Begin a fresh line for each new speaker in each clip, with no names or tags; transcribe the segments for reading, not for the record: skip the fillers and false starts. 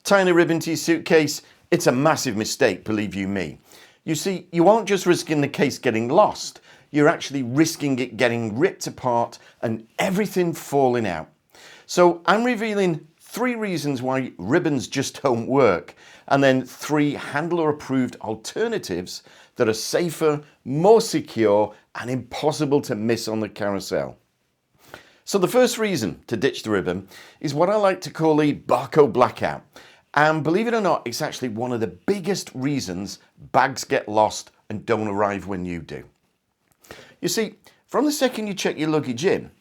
Tying a ribbon to your suitcase, it's a massive mistake, believe you me. You see, you aren't just risking the case getting lost, you're actually risking it getting ripped apart and everything falling out. So I'm revealing 3 reasons why ribbons just don't work, and then 3 handler approved alternatives that are safer, more secure, and impossible to miss on the carousel. So the first reason to ditch the ribbon is what I like to call a barcode blackout. And believe it or not, it's actually one of the biggest reasons bags get lost and don't arrive when you do. You see, from the second you check your luggage in,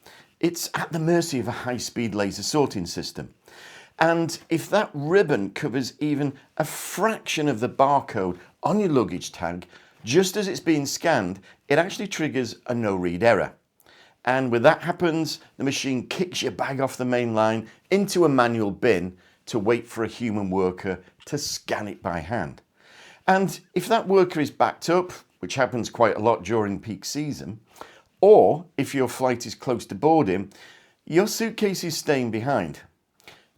it's at the mercy of a high-speed laser sorting system. And if that ribbon covers even a fraction of the barcode on your luggage tag, just as it's being scanned, it actually triggers a no-read error. And when that happens, the machine kicks your bag off the main line into a manual bin to wait for a human worker to scan it by hand. And if that worker is backed up, which happens quite a lot during peak season, or if your flight is close to boarding, your suitcase is staying behind.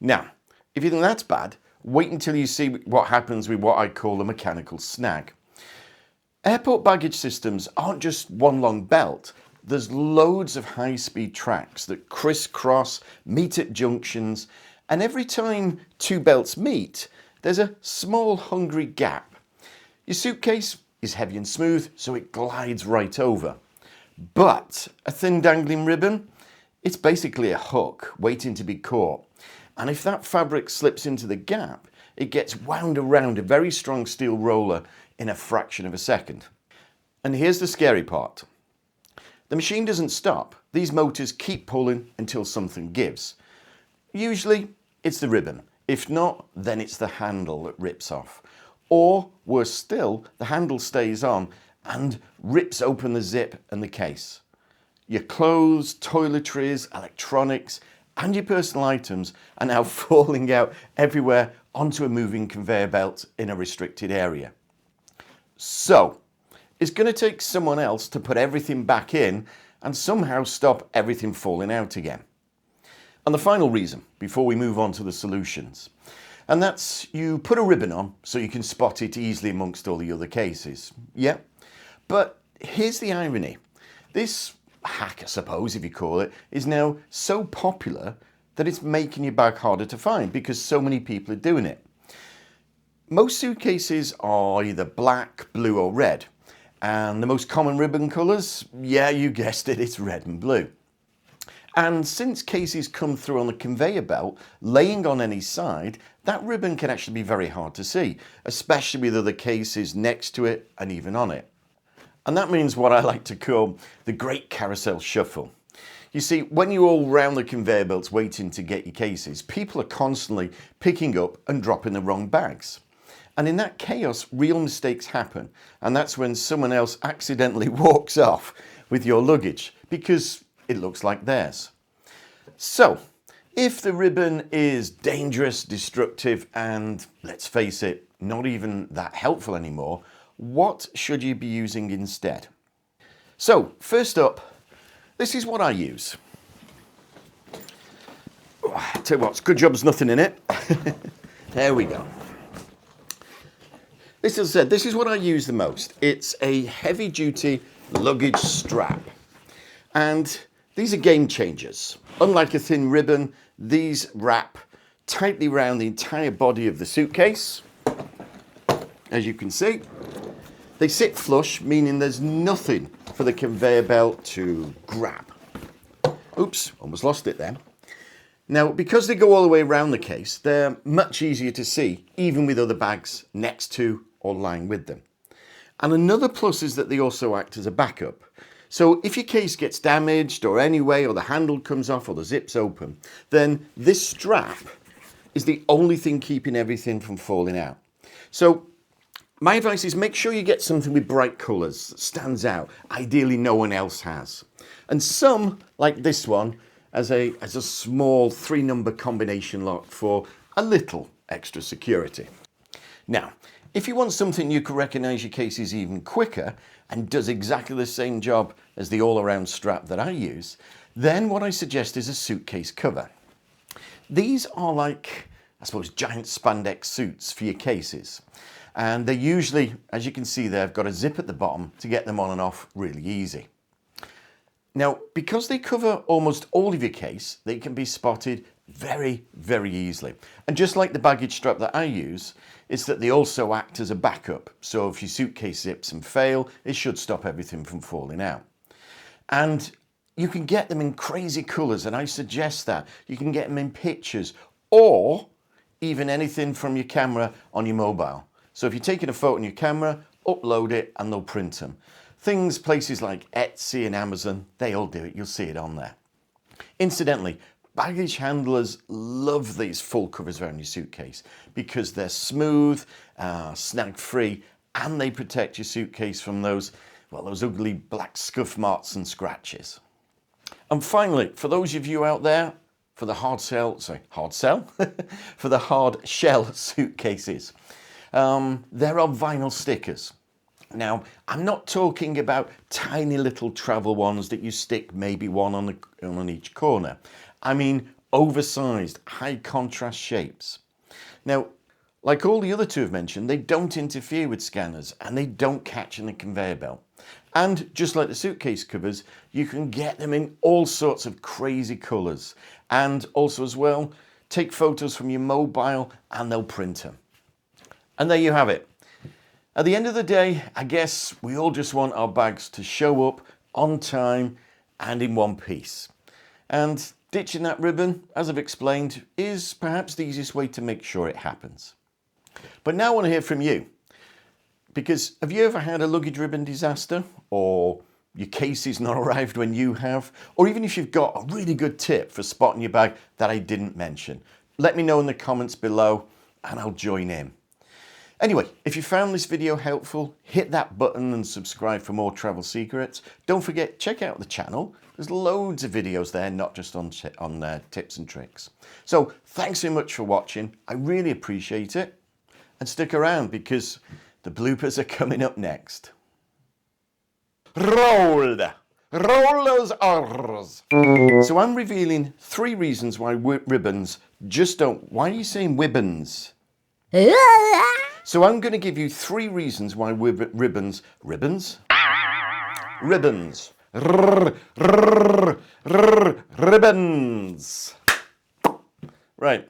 Now, if you think that's bad, wait until you see what happens with what I call a mechanical snag. Airport baggage systems aren't just one long belt. There's loads of high-speed tracks that crisscross, meet at junctions, and every time 2 belts meet, there's a small hungry gap. Your suitcase is heavy and smooth, so it glides right over. But a thin dangling ribbon, it's basically a hook waiting to be caught. And if that fabric slips into the gap, it gets wound around a very strong steel roller in a fraction of a second. And here's the scary part. The machine doesn't stop. These motors keep pulling until something gives. Usually, it's the ribbon. If not, then it's the handle that rips off. Or, worse still, the handle stays on and rips open the zip and the case. Your clothes, toiletries, electronics, and your personal items are now falling out everywhere onto a moving conveyor belt in a restricted area. So, it's going to take someone else to put everything back in and somehow stop everything falling out again. And the final reason, before we move on to the solutions, and that's you put a ribbon on so you can spot it easily amongst all the other cases. Yeah, but here's the irony. This hack, I suppose, if you call it, is now so popular that it's making your bag harder to find because so many people are doing it. Most suitcases are either black, blue or red. And the most common ribbon colours, yeah, you guessed it, it's red and blue. And since cases come through on the conveyor belt, laying on any side, that ribbon can actually be very hard to see, especially with other cases next to it and even on it. And that means what I like to call the great carousel shuffle. You see, when you're all round the conveyor belts waiting to get your cases, people are constantly picking up and dropping the wrong bags. And in that chaos, real mistakes happen. And that's when someone else accidentally walks off with your luggage because it looks like theirs. So, if the ribbon is dangerous, destructive, and let's face it, not even that helpful anymore, what should you be using instead? So, first up, this is what I use. Oh, tell you what, good job there's nothing in it. There we go. This is what I use the most. It's a heavy-duty luggage strap. And these are game changers. Unlike a thin ribbon, these wrap tightly around the entire body of the suitcase. As you can see, they sit flush, meaning there's nothing for the conveyor belt to grab. Oops, almost lost it then. Now, because they go all the way around the case, they're much easier to see, even with other bags next to or lying with them. And another plus is that they also act as a backup. So if your case gets damaged or anyway, or the handle comes off or the zip's open, then this strap is the only thing keeping everything from falling out. So my advice is make sure you get something with bright colours that stands out. Ideally no one else has. And some, like this one, as a small 3-number combination lock for a little extra security. Now, if you want something you can recognise your cases even quicker and does exactly the same job as the all-around strap that I use, then what I suggest is a suitcase cover. These are like I suppose, giant spandex suits for your cases. And they usually, as you can see there, have got a zip at the bottom to get them on and off really easy. Now, because they cover almost all of your case, they can be spotted very, very easily. And just like the baggage strap that I use, it's that they also act as a backup. So if your suitcase zips and fail, it should stop everything from falling out. And you can get them in crazy colours, and I suggest that. You can get them in pictures or even anything from your camera on your mobile. So if you're taking a photo on your camera, upload it and they'll print them. Places like Etsy and Amazon, they all do it. You'll see it on there. Incidentally, baggage handlers love these full covers around your suitcase because they're smooth, snag free, and they protect your suitcase from those ugly black scuff marks and scratches. And finally, for those of you out there, for the hard shell suitcases, there are vinyl stickers. Now, I'm not talking about tiny little travel ones that you stick maybe one on each corner. I mean oversized, high contrast shapes. Now, like all the other two I've mentioned, they don't interfere with scanners and they don't catch in the conveyor belt. And just like the suitcase covers, you can get them in all sorts of crazy colours. And also as well, take photos from your mobile and they'll print them. And there you have it. At the end of the day, I guess we all just want our bags to show up on time and in one piece. And ditching that ribbon, as I've explained, is perhaps the easiest way to make sure it happens. But now I want to hear from you. Because have you ever had a luggage ribbon disaster? Or your case is not arrived when you have? Or even if you've got a really good tip for spotting your bag that I didn't mention? Let me know in the comments below and I'll join in. Anyway, if you found this video helpful, hit that button and subscribe for more travel secrets. Don't forget, check out the channel. There's loads of videos there, not just on tips and tricks. So thanks so much for watching. I really appreciate it. And stick around because the bloopers are coming up next. Roll those R's. So I'm revealing 3 reasons why ribbons just don't... Why are you saying ribbons? So I'm going to give you 3 reasons why ribbons... Ribbons. Right.